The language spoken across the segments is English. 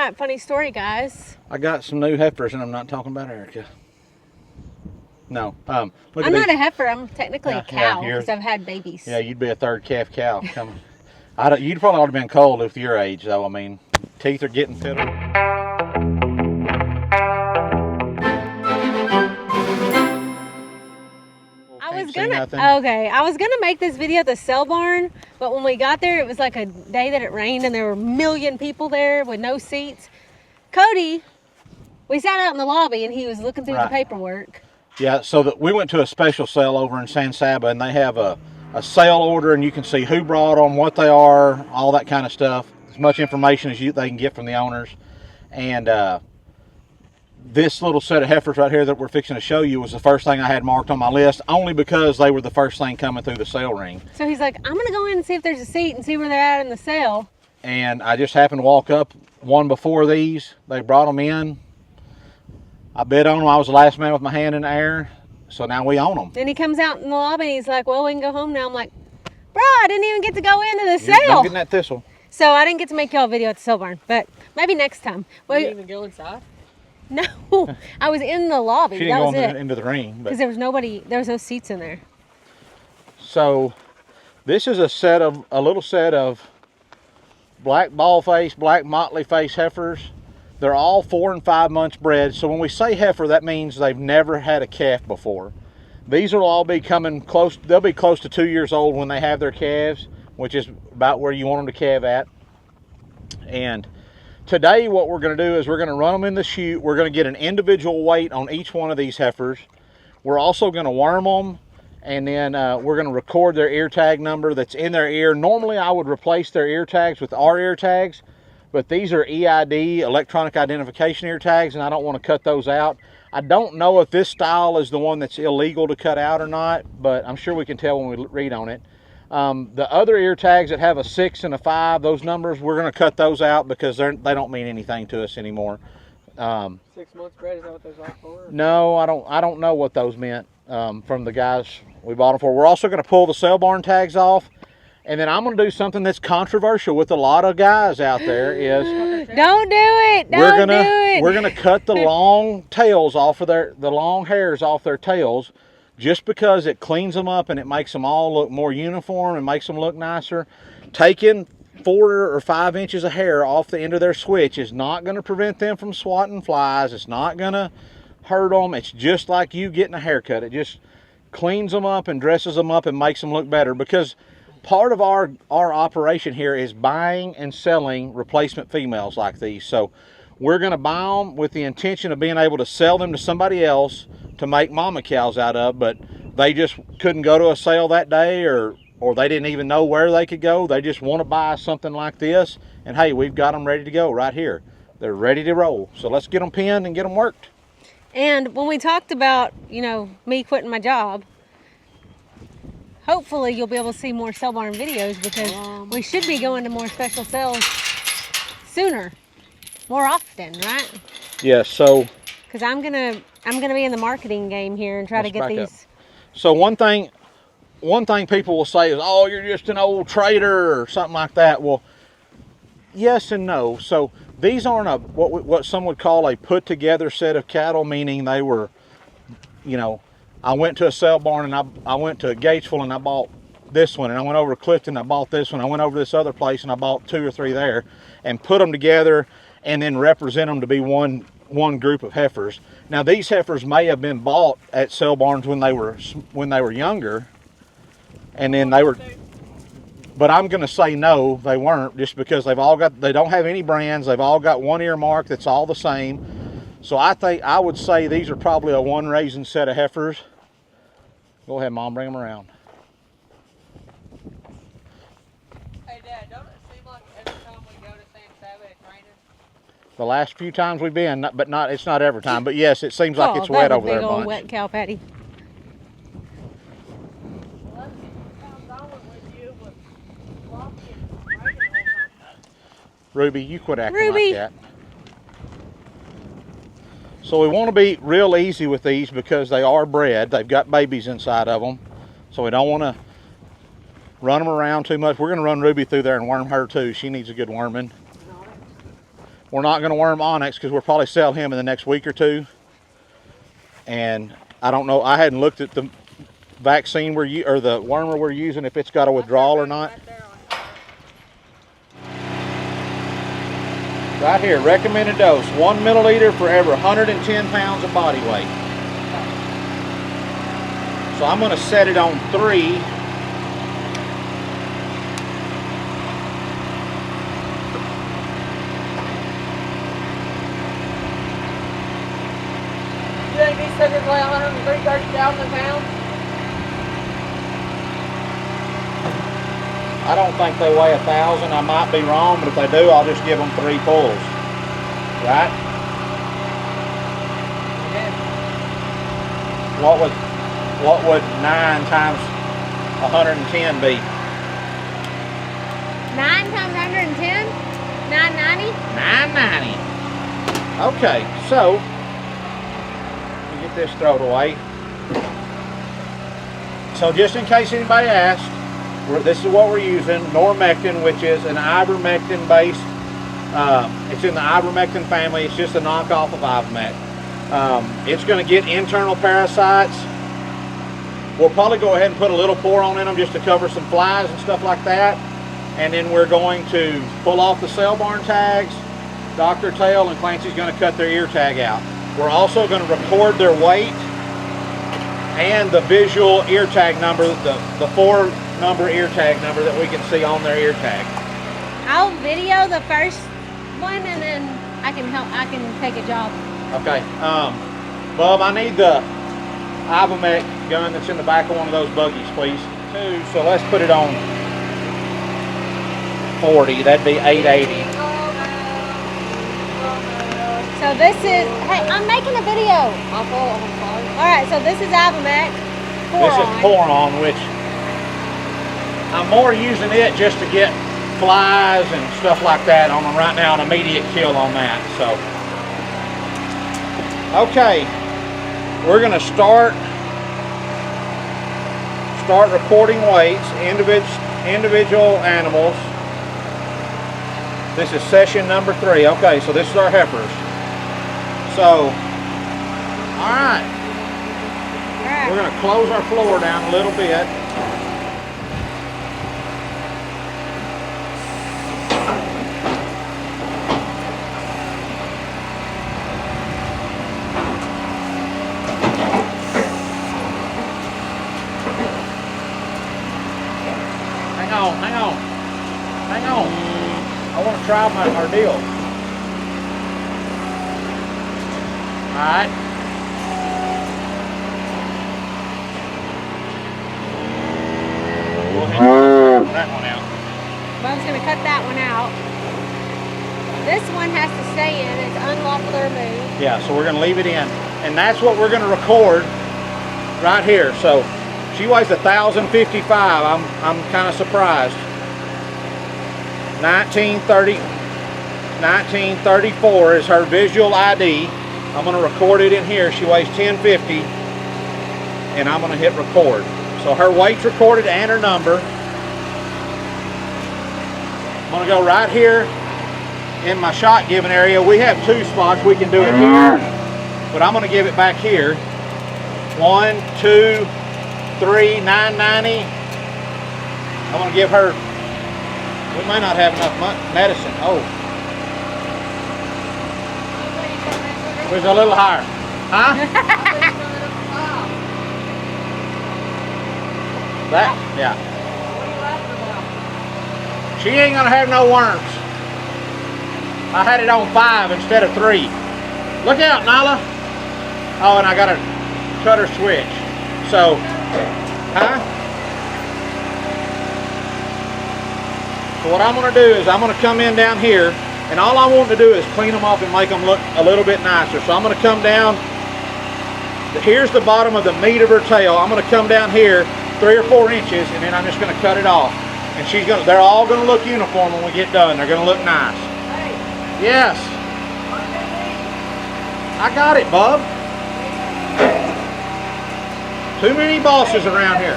right, funny story, guys. I got some new heifers, and I'm not talking about Erica. No. Look I'm at not these. a heifer. I'm technically a cow you're- because I've had babies. Yeah, you'd be a third calf cow coming. You'd probably ought to been cold if your age, though. I mean, teeth are getting fiddled. I was gonna make this video at the sale barn, but when we got there, it was like a day that it rained and there were a million people there with no seats. Cody, we sat out in the lobby and he was looking through the paperwork. Yeah, so that we went to a special sale over in San Saba, and they have a sale order, and you can see who brought them, what they are, all that kind of stuff. As much information as they can get from the owners. And this little set of heifers right here that we're fixing to show you was the first thing I had marked on my list, only because they were the first thing coming through the sale ring. So he's like, I'm gonna go in and see if there's a seat and see where they're at in the sale. And I just happened to walk up one before these. They brought them in. I bid on them. I was the last man with my hand in the air. So now we own them. Then he comes out in the lobby and he's like, well, we can go home now. I'm like, bro, I didn't even get to go into the sale. Don't get in that thistle. So I didn't get to make y'all a video at the sale barn, but maybe next time. Well, you didn't even go inside? No, I was in the lobby. She didn't that was go into the ring. Because there was no seats in there. So this is a little set of black ball face, black motley face heifers. They're all 4 and 5 months bred. So when we say heifer, that means they've never had a calf before. These will all be coming close. They'll be close to 2 years old when they have their calves, which is about where you want them to calve at. And today what we're going to do is we're going to run them in the chute. We're going to get an individual weight on each one of these heifers. We're also going to worm them, and then we're going to record their ear tag number that's in their ear. Normally I would replace their ear tags with our ear tags, but these are EID, electronic identification ear tags, and I don't want to cut those out. I don't know if this style is the one that's illegal to cut out or not, but I'm sure we can tell when we read on it. The other ear tags that have a 6 and a 5, those numbers, we're going to cut those out because they don't mean anything to us anymore. 6 months bred, is that what those are for? No, I don't know what those meant from the guys we bought them for. We're also going to pull the sale barn tags off. And then I'm going to do something that's controversial with a lot of guys out there is... Don't do it! Don't do it! We're going to cut the long tails off of the long hairs off their tails, just because it cleans them up and it makes them all look more uniform and makes them look nicer. Taking 4 or 5 inches of hair off the end of their switch is not going to prevent them from swatting flies. It's not going to hurt them. It's just like you getting a haircut. It just cleans them up and dresses them up and makes them look better, because part of our operation here is buying and selling replacement females like these. So we're going to buy them with the intention of being able to sell them to somebody else to make mama cows out of, but they just couldn't go to a sale that day, or they didn't even know where they could go. They just want to buy something like this, and hey, we've got them ready to go right here. They're ready to roll. So let's get them pinned and get them worked. And when we talked about, me quitting my job, hopefully you'll be able to see more sale barn videos, because we should be going to more special sales sooner, more often, right? Yes. So because I'm gonna be in the marketing game here and try to get these. So one thing people will say is, oh, you're just an old trader or something like that. Well, yes and no. So these aren't what some would call a put together set of cattle, meaning they were, I went to a sale barn and I went to Gatesville and I bought this one, and I went over to Clifton and I bought this one. I went over to this other place and I bought 2 or 3 there, and put them together and then represent them to be one group of heifers. Now these heifers may have been bought at sale barns when they were younger, and then they were, but I'm going to say no, they weren't, just because they don't have any brands. They've all got one earmark that's all the same. So I would say these are probably a one raising set of heifers. Go ahead, Mom, bring them around. Hey, Dad, don't it seem like every time we go to San Saba it's raining? The last few times we've been, it's not every time, but yes, it seems like it's wet over there a bunch. Big old wet cow patty. Well, that's I went with you, but Floppy and raining all the time. Ruby, you quit acting like that. So we want to be real easy with these because they are bred. They've got babies inside of them. So we don't want to run them around too much. We're going to run Ruby through there and worm her too. She needs a good worming. We're not going to worm Onyx because we'll probably sell him in the next week or two. And I don't know, I hadn't looked at the vaccine or the wormer we're using, if it's got a withdrawal or not. Right here, recommended dose, 1 milliliter for every 110 pounds of body weight. So I'm going to set it on 3. You think these suckers weigh 130,000 pounds? I don't think they weigh 1,000. I might be wrong, but if they do, I'll just give them 3 pulls. Right? Yeah. What would 9 times 110 be? 9 times 110? 990? 990. Okay, so let me get this thrown away. So just in case anybody asks, this is what we're using, Normectin, which is an ivermectin based, it's in the ivermectin family. It's just a knockoff of Ivermect. It's going to get internal parasites. We'll probably go ahead and put a little boron in them just to cover some flies and stuff like that. And then we're going to pull off the cell barn tags. Dr. Tail and Clancy's going to cut their ear tag out. We're also going to record their weight and the visual ear tag number, the 4-number ear tag number that we can see on their ear tag. I'll video the first one and then I can take a job. Okay, Bub, I need the Ivermect gun that's in the back of one of those buggies, please. 2, so let's put it on 40, that'd be 880. So this is, hey, I'm making a video. My fault, I'm sorry. All right, so this is Ivermect. This is Poron, which I'm more using it just to get flies and stuff like that on them right now, an immediate kill on that. So, okay, we're going to start recording weights, individual animals. This is session number 3. Okay, so this is our heifers. So, all right. We're going to close our floor down a little bit. Hang on. I want to try our deal. All right. Go ahead and cut that one out. Bob's gonna cut that one out. This one has to stay in. It's unlawful to remove. Yeah, so we're going to leave it in. And that's what we're going to record right here. So she weighs 1,055. I'm kind of surprised. 1934 is her visual ID. I'm going to record it in here. She weighs 1050. And I'm going to hit record. So her weight's recorded and her number. I'm going to go right here in my shot giving area. We have 2 spots. We can do it here, but I'm going to give it back here. 1, 2, 3, 990. I'm going to give her, we may not have enough medicine. Oh. Where's a little higher? Huh? That? Yeah. She ain't going to have no worms. I had it on 5 instead of 3. Look out, Nala. Oh, and I got to cut her switch. So, huh? So what I'm going to do is I'm going to come in down here, and all I want to do is clean them up and make them look a little bit nicer. So I'm going to come down. Here's the bottom of the meat of her tail. I'm going to come down here 3 or 4 inches, and then I'm just going to cut it off. And they're all going to look uniform when we get done. They're going to look nice. Yes. I got it, Bub. Too many bosses around here.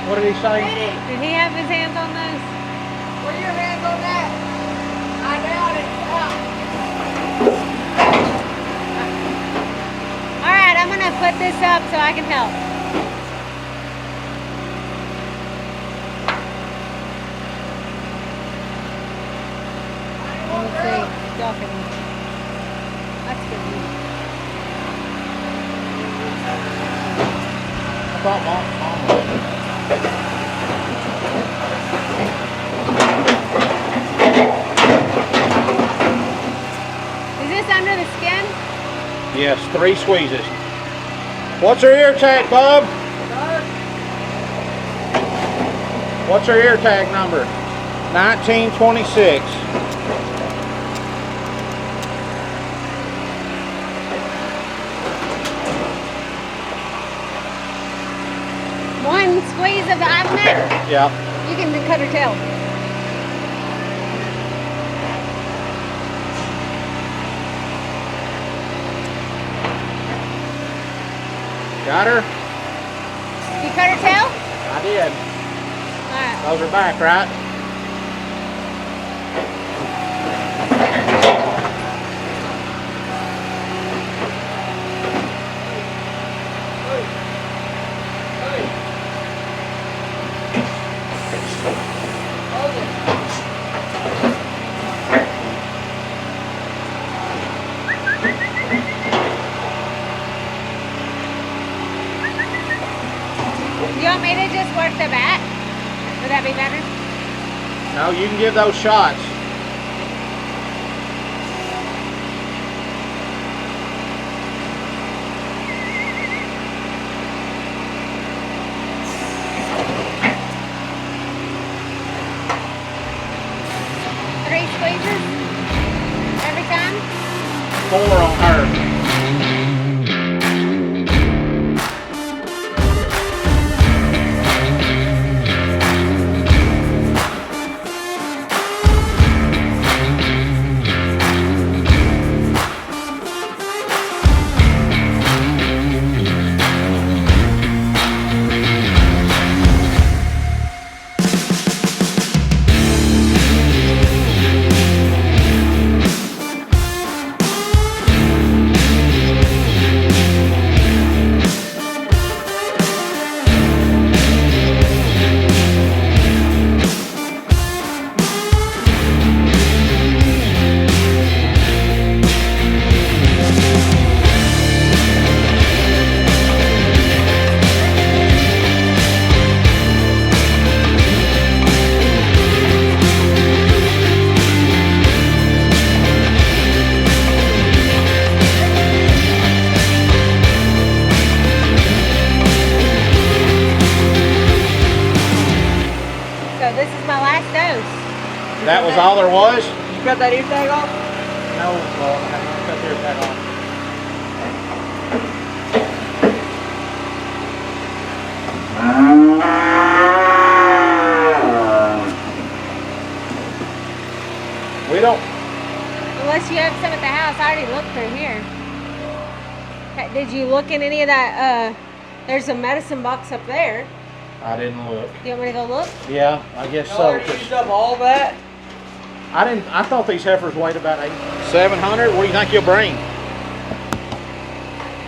What did he say? Did he have his hands on those? Where your hands on that? this up so I can help. Let's see. Y'all can. That's good news. I thought Mom Is this under the skin? Yes, 3 squeezes. What's her ear tag, Bob? What's her ear tag number? 1926. One squeeze of the eye neck, Yeah. you can cut her tail. Got her? You cut her tail? I did. Alright. Those are back, right? Do you want me to just work the back? Would that be better? No, you can give those shots. Three squeezes? Every time? 4 on her. This is my last dose. That was all there was? You cut that ear tag off? No, well, I have not cut the ear tag off. We don't. Unless you have some at the house. I already looked through here. Did you look in any of that? There's a medicine box up there. I didn't look. Do you want me to go look? Yeah, I guess You so. already used up all that? I thought these heifers weighed about 700. What do you think you'll bring?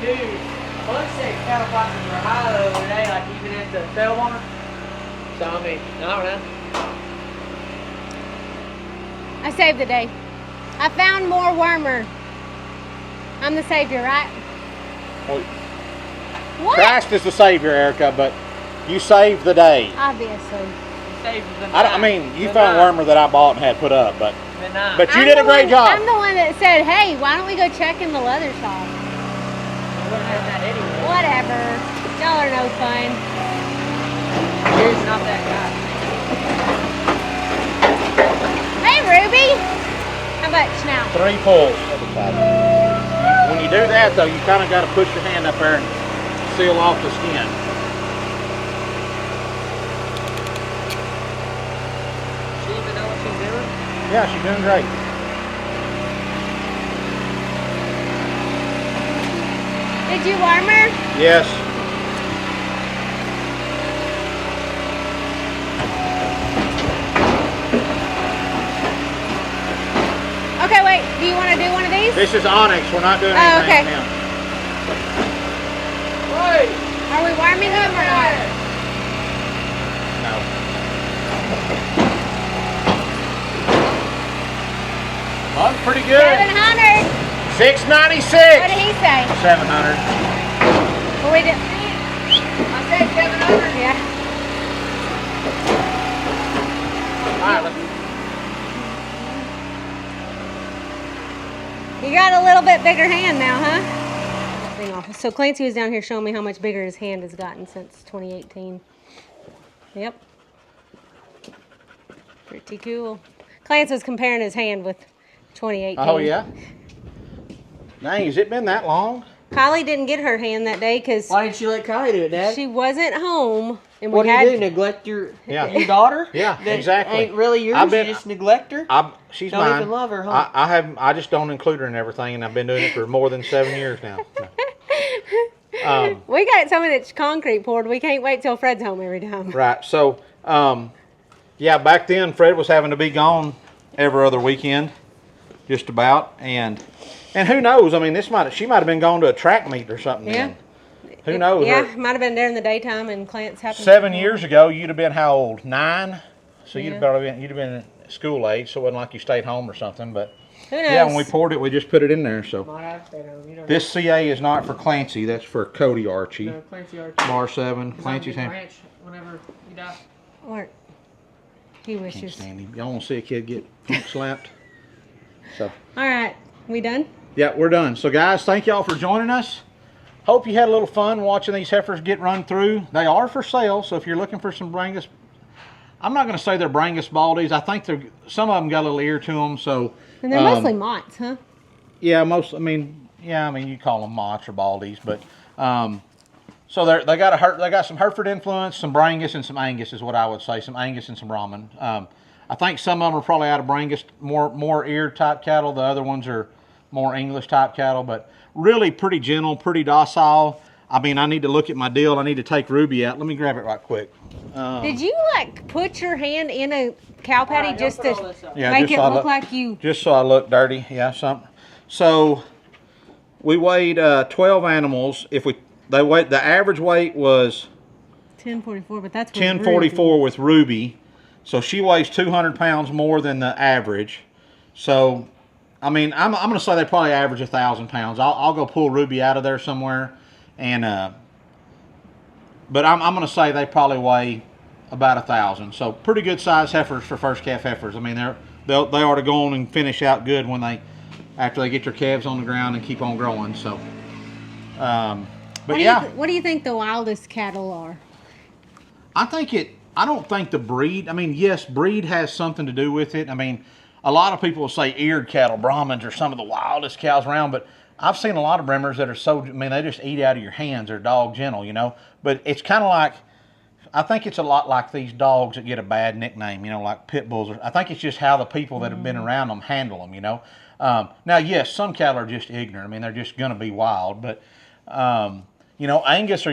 Dude, Bud said cattle prices were high the other day, like even at the sale barn. So I mean, I don't know. I saved the day. I found more wormer. I'm the savior, right? Well, What? Christ is the savior, Erica, but you saved the day. Obviously. Saved the I mean, you found wormer that I bought and had put up, but But you did a great job. I'm the one that said, hey, why don't we go check in the leather shop? I wouldn't have that anyway. Whatever. Y'all are no fun. Dude's not that guy. Hey, Ruby. How much now? 3 pulls. When you do that, though, you kind of got to push your hand up there and seal off the skin. She even know what she's doing? Yeah, she's doing great. Did you warm her? Yes. Okay, wait. Do you want to do one of these? This is onyx. We're not doing Oh, anything okay. now. Hey! Are we warming them or not? No. Well, that's pretty good. 700. $6.96. What did he say? 700. Well, we did. I said 700. Yeah. All right, let's You got a little bit bigger hand now, huh? Thing off. So Clancy was down here showing me how much bigger his hand has gotten since 2018. Yep. Pretty cool. Clancy was comparing his hand with 2018. Oh, yeah? Dang, has it been that long? Kylie didn't get her hand that day because Why didn't you let Kylie do it, Dad? she wasn't home. And What we do had you do? Neglect your Yeah. daughter? Yeah, That exactly. Ain't really yours. I've been- You just neglect her. She's Don't mine. even love her, huh? I just don't include her in everything, and I've been doing it for more than 7 years now. We got some of that concrete poured. We can't wait till Fred's home every time. Right. So, yeah, back then Fred was having to be gone every other weekend, just about, and who knows? I mean, she might have been going to a track meet or something. Yeah. Then. Who knows? Yeah, might have been there in the daytime and Clarence happened. 7 years ago, you'd have been how old? 9. So Yeah. you'd have been school age. So it wasn't like you stayed home or something. But Who knows? yeah, when we poured it, we just put it in there. So Might have stayed home. You don't this CA is not for Clancy. That's for Cody Archie. know. Clancy Archie. Bar 7. He's on Clancy's the hand. ranch whenever you die. Or he Can't wishes. stand him. Y'all want to see a kid get punk slapped? So. All right, we done? Yeah, we're done. So guys, thank y'all for joining us. Hope you had a little fun watching these heifers get run through. They are for sale, so if you're looking for some Brangus, I'm not going to say they're Brangus Baldies. I think some of them got a little ear to them. So And they're mostly motts, huh? yeah, I mean you call them motts or Baldies, but so they got some Hereford influence, some Brangus and some Angus is what I would say. Some Angus and some Brahman. I think some of them are probably out of Brangus, more ear type cattle. The other ones are more English type cattle, but really pretty gentle, pretty docile. I mean, I need to look at my deal. I need to take Ruby out. Let me grab it right quick. Did you like put your hand in a cow patty Alright, just don't to put all this up. Yeah, make just it so I look like you? Just so I look dirty. Yeah, something. So we weighed 12 animals. The average weight was 1044, but that's 1044 with Ruby. So she weighs 200 pounds more than the average. So, I mean, I'm going to say they probably average 1,000 pounds. I'll go pull Ruby out of there somewhere, and but I'm going to say they probably weigh about 1,000. So pretty good size heifers for first calf heifers. I mean, they ought to go on and finish out good after they get their calves on the ground and keep on growing. So, but yeah, What do you think the wildest cattle are? I don't think the breed, I mean, yes, breed has something to do with it. I mean, a lot of people will say eared cattle, Brahmins, are some of the wildest cows around, but I've seen a lot of Bremers that are they just eat out of your hands. They're dog gentle, But it's kind of like, I think it's a lot like these dogs that get a bad nickname, like pit bulls. I think it's just how the people that have been around them handle them, Now, yes, some cattle are just ignorant. I mean, they're just going to be wild, but Angus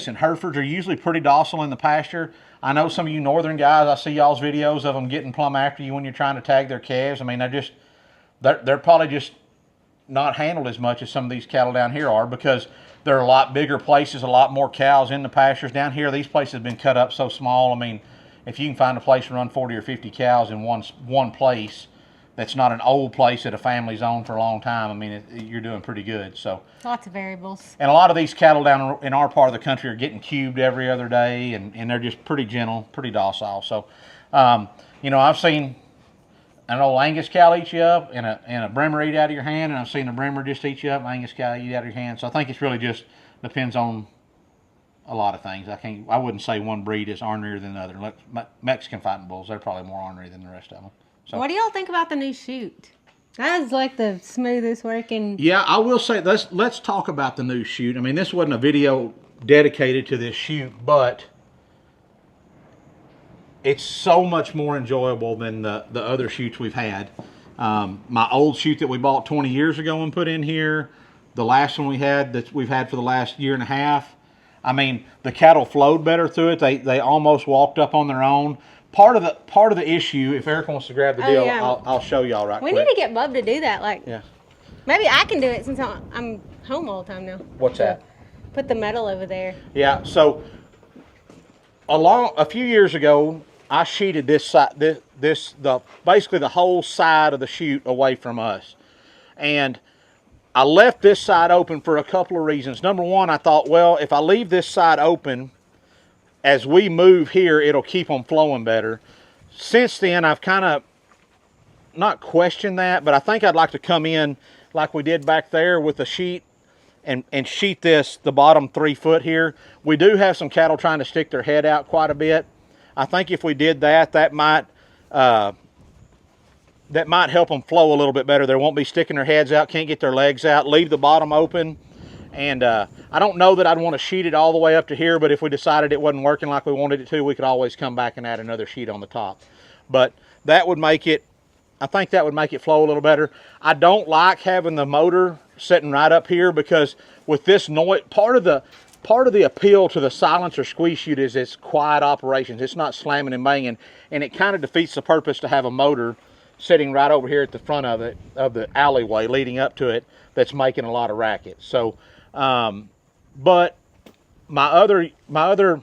and Heifers are usually pretty docile in the pasture. I know some of you northern guys, I see y'all's videos of them getting plumb after you when you're trying to tag their calves. I mean, they're probably just not handled as much as some of these cattle down here are, because there are a lot bigger places, a lot more cows in the pastures. Down here, these places have been cut up so small. I mean, if you can find a place to run 40 or 50 cows in one place, that's not an old place that a family's owned for a long time, I mean, you're doing pretty good. So Lots of variables. and a lot of these cattle down in our part of the country are getting cubed every other day, and they're just pretty gentle, pretty docile. So, I've seen an old Angus cow eat you up and a Bremer eat out of your hand, and I've seen a Bremer just eat you up and Angus cow eat out of your hand. So I think it's really just depends on a lot of things. I wouldn't say one breed is ornerier than the other. Like Mexican fighting bulls, they're probably more ornery than the rest of them. So, What do y'all think about the new chute? That is like the smoothest working. yeah, I will say let's talk about the new chute. I mean, this wasn't a video dedicated to this chute, but it's so much more enjoyable than the other chutes we've had. My old chute that we bought 20 years ago and put in here, the last one that we've had for the last year and a half. I mean, the cattle flowed better through it. They almost walked up on their own. Part of the issue, if Eric wants to grab the deal, yeah. I'll show y'all right We quick. need to get Bub to do that. Yeah. Maybe I can do it since I'm home all the time now. What's that? put the metal over there. Yeah, so a few years ago, I sheeted this side, basically the whole side of the chute away from us. And I left this side open for a couple of reasons. Number one, I thought, well, if I leave this side open, as we move here, it'll keep them flowing better. Since then, I've kind of not questioned that, but I think I'd like to come in like we did back there with the sheet and sheet the bottom 3 foot here. We do have some cattle trying to stick their head out quite a bit. I think if we did that, that might help them flow a little bit better. They won't be sticking their heads out, can't get their legs out, leave the bottom open. And I don't know that I'd want to sheet it all the way up to here, but if we decided it wasn't working like we wanted it to, we could always come back and add another sheet on the top. But that would make it, I think that would make it flow a little better. I don't like having the motor sitting right up here, because with this noise, part of the appeal to the silencer squeeze chute is it's quiet operations. It's not slamming and banging, and it kind of defeats the purpose to have a motor sitting right over here at the front of it, of the alleyway leading up to it, that's making a lot of racket. So, but my other,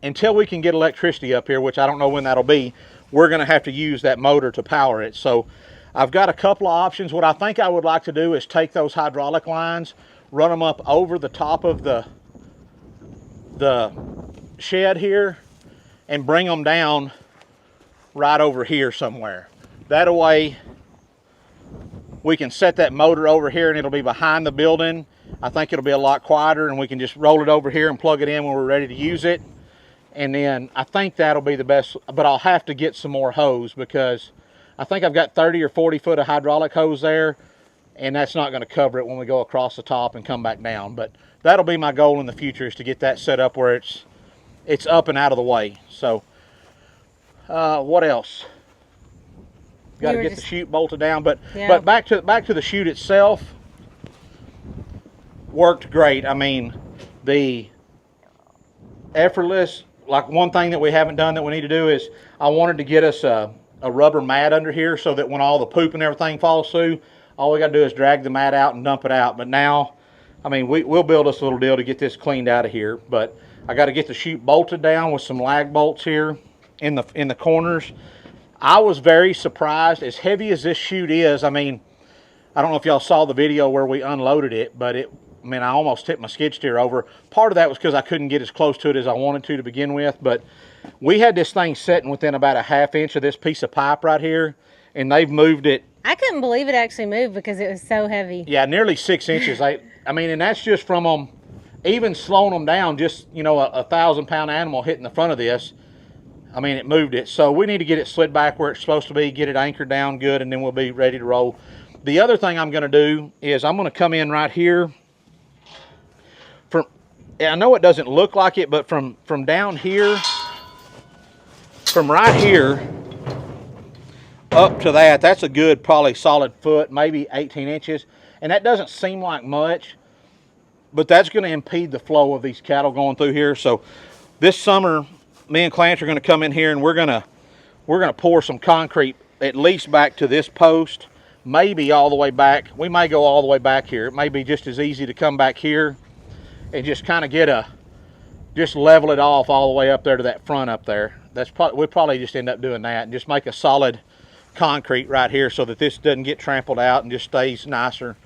until we can get electricity up here, which I don't know when that'll be, we're going to have to use that motor to power it. So I've got a couple of options. What I think I would like to do is take those hydraulic lines, run them up over the top of the shed here, and bring them down right over here somewhere. That way we can set that motor over here and it'll be behind the building. I think it'll be a lot quieter, and we can just roll it over here and plug it in when we're ready to use it. And then I think that'll be the best, but I'll have to get some more hose, because I think I've got 30 or 40 foot of hydraulic hose there, and that's not going to cover it when we go across the top and come back down. But that'll be my goal in the future, is to get that set up where it's up and out of the way. So what else? Got to get the chute bolted down, but back to the chute itself. Worked great. I mean, the effortless. Like, one thing that we haven't done that we need to do is, I wanted to get us a rubber mat under here, so that when all the poop and everything falls through, all we got to do is drag the mat out and dump it out. But now, I mean, we'll build us a little deal to get this cleaned out of here. But I got to get the chute bolted down with some lag bolts here in the corners. I was very surprised, as heavy as this chute is. I mean, I don't know if y'all saw the video where we unloaded it, but I mean, I almost tipped my skid steer over. Part of that was because I couldn't get as close to it as I wanted to begin with, but we had this thing sitting within about a ½ inch of this piece of pipe right here, and they've moved it. I couldn't believe it actually moved because it was so heavy. Yeah, nearly 6 inches. I mean, and that's just from them, even slowing them down, just, you know, a 1,000-pound animal hitting the front of this. I mean, it moved it. So we need to get it slid back where it's supposed to be, get it anchored down good, and then we'll be ready to roll. The other thing I'm going to do is I'm going to come in right here. I know it doesn't look like it, but from down here, from right here up to that's a good, probably solid foot, maybe 18 inches. And that doesn't seem like much, but that's going to impede the flow of these cattle going through here. So this summer, me and Clance are going to come in here, and we're going to pour some concrete at least back to this post, maybe all the way back. We may go all the way back here. It may be just as easy to come back here and just kind of just level it off all the way up there to that front up there. We'll probably just end up doing that and just make a solid concrete right here, so that this doesn't get trampled out and just stays nicer,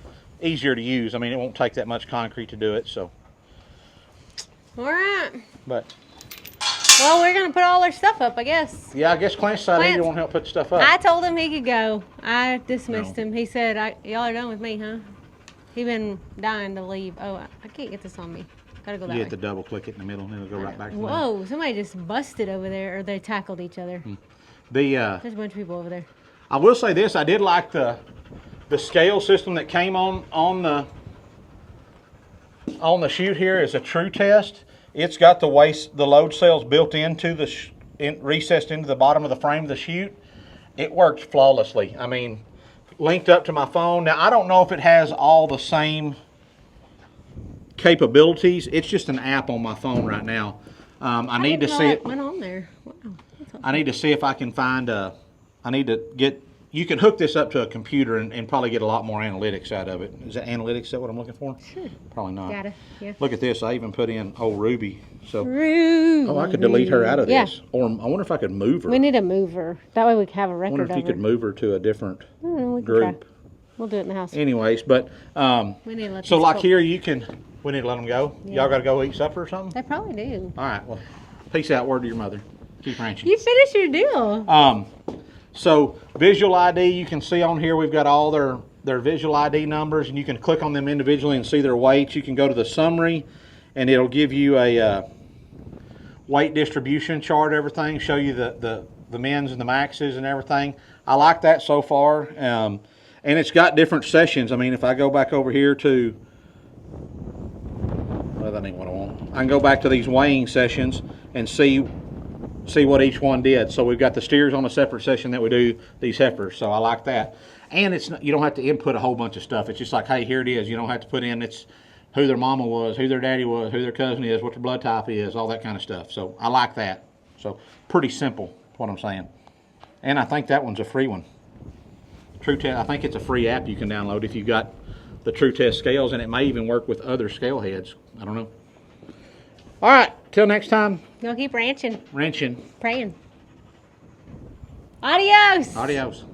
easier to use. I mean, it won't take that much concrete to do it. So, all right. But, well, we're gonna put all our stuff up, I guess. Yeah, I guess Clance decided he didn't want to help put stuff up. I told him he could go. I dismissed him. He said, "Y'all are done with me, huh?" He been dying to leave. Oh, I can't get this on me. Gotta go that way. You have to double click it in the middle, and it'll go right back to Whoa, somebody just busted over there, or they tackled each other. There's a bunch of people over there. I will say this, I did like the scale system that came on the chute here as a true test. It's got the load cells built into recessed into the bottom of the frame of the chute. It worked flawlessly. I mean, linked up to my phone. Now, I don't know if it has all the same capabilities. It's just an app on my phone right now. I need to see it. Went on there. Wow, I need to see if I can find I need to get you can hook this up to a computer and probably get a lot more analytics out of it. Is that analytics? Is that what I'm looking for? Sure. Probably not. Got it. Yeah. Look at this. I even put in old Ruby. So Ruby. oh, I could delete her out of Yeah. this. Or I wonder if I could move her. We need a mover. That way we can have a I record wonder if of you could her. move her to a different We can group. try. We'll do it in the house. Anyways, but We need to let so these like folks- here you can. We need to let them go. Yeah. Y'all got to go eat supper or something. They probably do. All right. Well, peace out. Word to your mother. Keep ranching. You finish your deal. So visual ID, you can see on here we've got all their visual ID numbers, and you can click on them individually and see their weights. You can go to the summary, and it'll give you a weight distribution chart, everything, show you the mins and the maxes and everything. I like that so far, and it's got different sessions. I mean, if I go back over here to, well, that ain't what I want. I can go back to these weighing sessions and see what each one did. So we've got the steers on a separate session that we do these heifers. So I like that. And it's not, you don't have to input a whole bunch of stuff. It's just like, hey, here it is. You don't have to put in it's who their mama was, who their daddy was, who their cousin is, what their blood type is, all that kind of stuff. So I like that. So pretty simple, is what I'm saying. And I think that one's a free one. True Test, I think it's a free app you can download if you've got the True Test scales, and it may even work with other scale heads. I don't know. All right, till next time. Y'all keep ranching, Wrenching. praying. Adios. Adios.